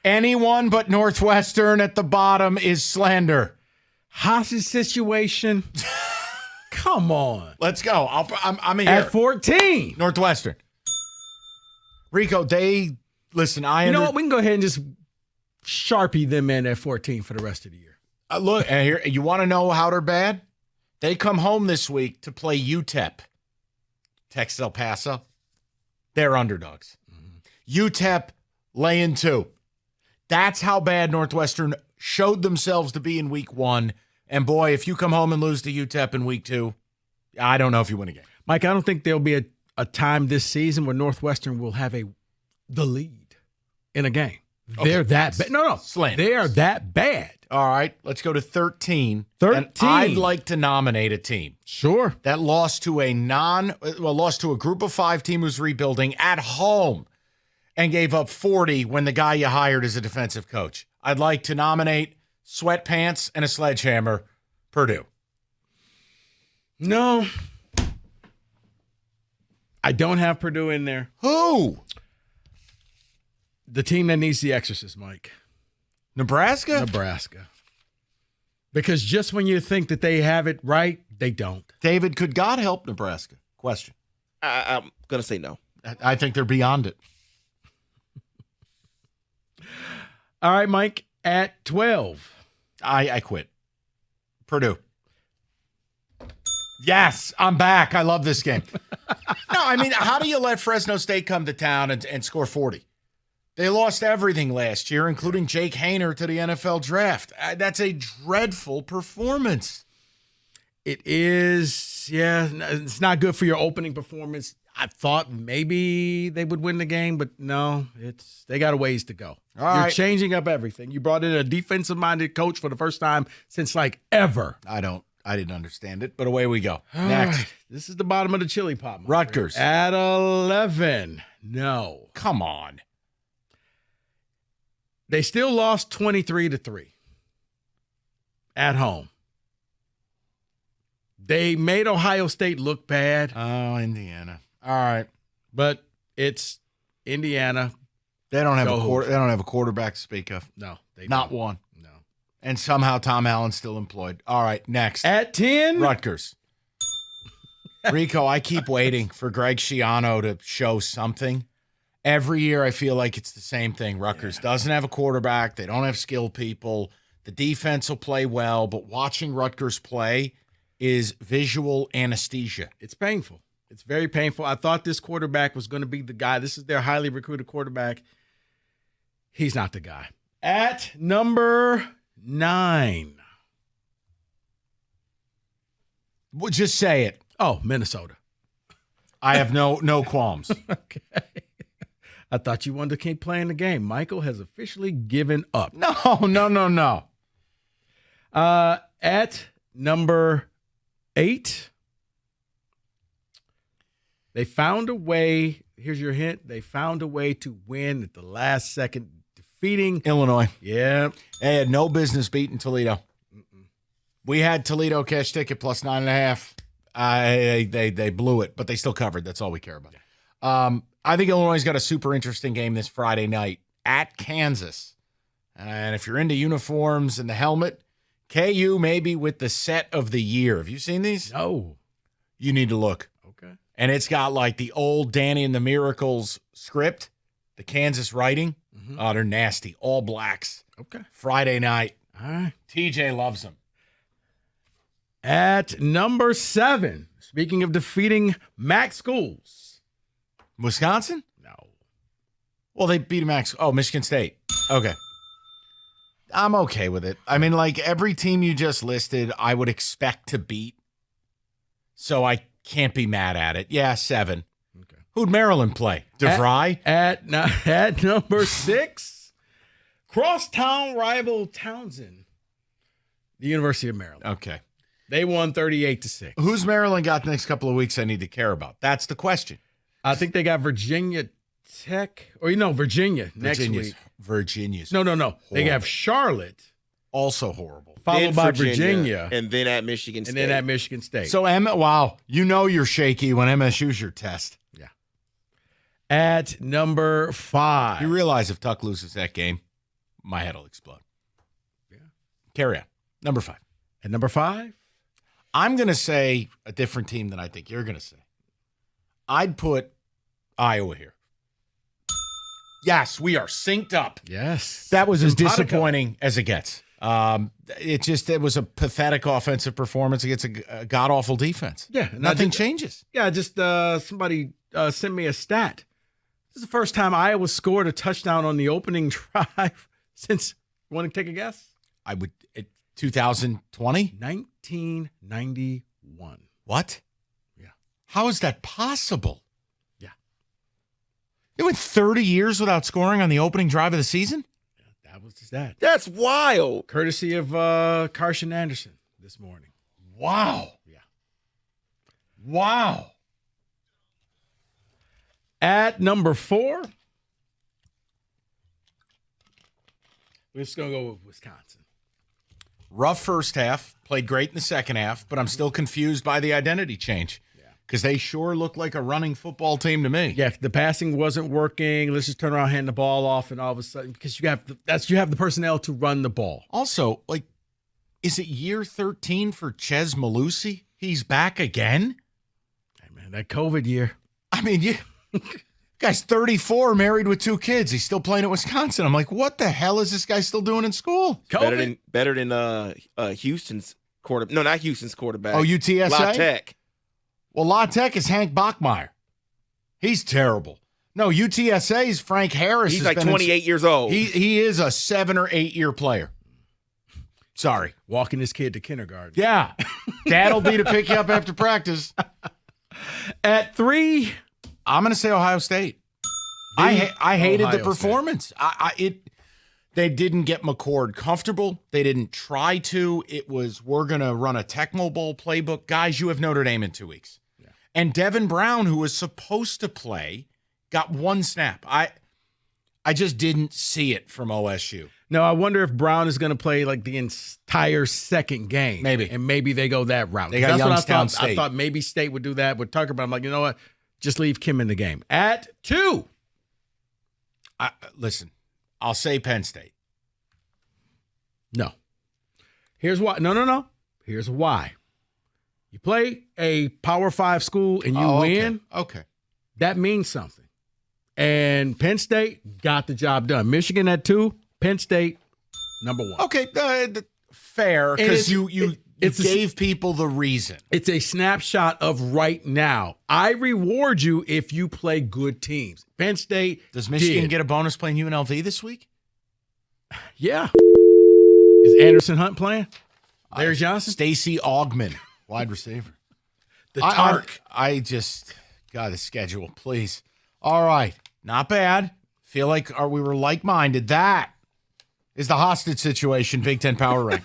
Anyone but Northwestern at the bottom is slander. Hostage situation. Come on. Let's go. I'm here. At 14. Northwestern. Rico, listen, You know what? We can go ahead and just Sharpie them in at 14 for the rest of the year. Look, and here, you want to know how they're bad? They come home this week to play UTEP. Texas El Paso. They're underdogs. UTEP laying 2. That's how bad Northwestern showed themselves to be in week 1. And boy, if you come home and lose to UTEP in week 2, I don't know if you win a game. Mike, I don't think there'll be a time this season where Northwestern will have the lead in a game. They're that bad. No. Slanders. They are that bad. All right, let's go to 13. 13. And I'd like to nominate a team. Sure. That lost to a group of 5 team who's rebuilding at home and gave up 40 when the guy you hired is a defensive coach. I'd like to nominate sweatpants and a sledgehammer, Purdue. No. I don't have Purdue in there. Who? The team that needs the exorcist, Mike. Nebraska? Because just when you think that they have it right, they don't. David, could God help Nebraska? Question. I'm going to say no. I think they're beyond it. All right, Mike, at 12. I quit. Purdue. Yes, I'm back. I love this game. No, I mean, how do you let Fresno State come to town and score 40? They lost everything last year, including Jake Haener to the NFL draft. That's a dreadful performance. It is, yeah. It's not good for your opening performance. I thought maybe they would win the game, but no, they got a ways to go. All You're right. changing up everything. You brought in a defensive-minded coach for the first time since ever. I didn't understand it, but away we go. All Next. right. This is the bottom of the chili pot. Rutgers. At 11. No. Come on. They still lost 23-3 at home. They made Ohio State look bad. Oh, Indiana. All right. But it's Indiana. They don't have They don't have a quarterback to speak of. No, they Not don't. one. No. And somehow Tom Allen's still employed. All right, next. At 10. Rutgers. Rico, I keep waiting for Greg Schiano to show something. Every year I feel like it's the same thing. Rutgers doesn't have a quarterback. They don't have skilled people. The defense will play well, but watching Rutgers play is visual anesthesia. It's painful. It's very painful. I thought this quarterback was going to be the guy. This is their highly recruited quarterback. He's not the guy. At number 9. Well, just say it. Oh, Minnesota. I have no qualms. Okay. I thought you wanted to keep playing the game. Michael has officially given up. No. At number 8, they found a way. Here's your hint. They found a way to win at the last second, defeating Illinois. Yeah. They had no business beating Toledo. We had Toledo cash ticket plus 9.5. They blew it, but they still covered. That's all we care about. I think Illinois has got a super interesting game this Friday night at Kansas. And if you're into uniforms and the helmet, KU maybe with the set of the year. Have you seen these? No. You need to look. Okay. And it's got like the old Danny and the Miracles script, the Kansas writing. Mm-hmm. Oh, they're nasty. All blacks. Okay. Friday night. All right. TJ loves them. At number 7, speaking of defeating MAC schools. Wisconsin? No. Well, they beat Michigan State. Okay. I'm okay with it. I mean, like every team you just listed, I would expect to beat. So I can't be mad at it. Yeah, 7. Okay. Who'd Maryland play? DeVry? At number 6, crosstown rival Townsend, the University of Maryland. Okay. They won 38-6. Who's Maryland got the next couple of weeks I need to care about? That's the question. I think they got Virginia Tech, Virginia next week. Virginia's No. horrible. They have Charlotte, Also horrible. followed by Virginia, and then at Michigan State. So, wow, you're shaky when MSU's your test. Yeah. At number 5. You realize if Tuck loses that game, my head will explode. Yeah. Carry on. Number 5. At number 5? I'm going to say a different team than I think you're going to say. I'd put Iowa here. Yes, we are synced up. Yes. That was as disappointing as it gets. It was a pathetic offensive performance against a god-awful defense. Yeah. Nothing changes. Yeah, just somebody sent me a stat. This is the first time Iowa scored a touchdown on the opening drive since, you want to take a guess? 2020? 1991. What? Yeah. How is that possible? Yeah. It went 30 years without scoring on the opening drive of the season? Yeah, that was the stat. That's wild. Courtesy of Carson Anderson this morning. Wow. Yeah. Wow. At number 4, we're just going to go with Wisconsin. Rough first half, played great in the second half, but I'm still confused by the identity change because they sure look like a running football team to me. Yeah, the passing wasn't working. Let's just turn around, hand the ball off, and all of a sudden, because you have the personnel to run the ball. Also, is it year 13 for Ches Malusi? He's back again? Hey, man, that COVID year. I mean, guy's 34, married with 2 kids. He's still playing at Wisconsin. I'm like, what the hell is this guy still doing in school? Better than Houston's quarterback. No, not Houston's quarterback. Oh, UTSA? La Tech. Well, La Tech is Hank Bachmeier. He's terrible. No, UTSA's Frank Harris. He's like 28 years old. He is a 7 or 8 year player. Sorry. Walking this kid to kindergarten. Yeah. Dad'll be to pick you up after practice. At 3, I'm going to say Ohio State. I hated the performance. They didn't get McCord comfortable. They didn't try to. It was, we're going to run a Tecmo Bowl playbook. Guys, you have Notre Dame in 2 weeks. Yeah. And Devin Brown, who was supposed to play, got 1 snap. I just didn't see it from OSU. No, I wonder if Brown is going to play like the entire second game. Maybe. And maybe they go that route. They got Youngstown State. I thought maybe State would do that with Tucker, but I'm like, you know what? Just leave Kim in the game. At 2. Listen, I'll say Penn State. No. Here's why. No. Here's why. You play a Power 5 school and you win. Okay. That means something. And Penn State got the job done. Michigan at 2. Penn State, number 1. Okay, fair, because you gave people the reason. It's a snapshot of right now. I reward you if you play good teams. Penn State Does Michigan get a bonus playing UNLV this week? Yeah. Is Anderson Hunt playing? There's Johnson? Stacey Augman, wide receiver. The Tark. I just got the schedule, please. All right, not bad. Feel like we were like-minded. That is the hostage situation, Big Ten Power Rank.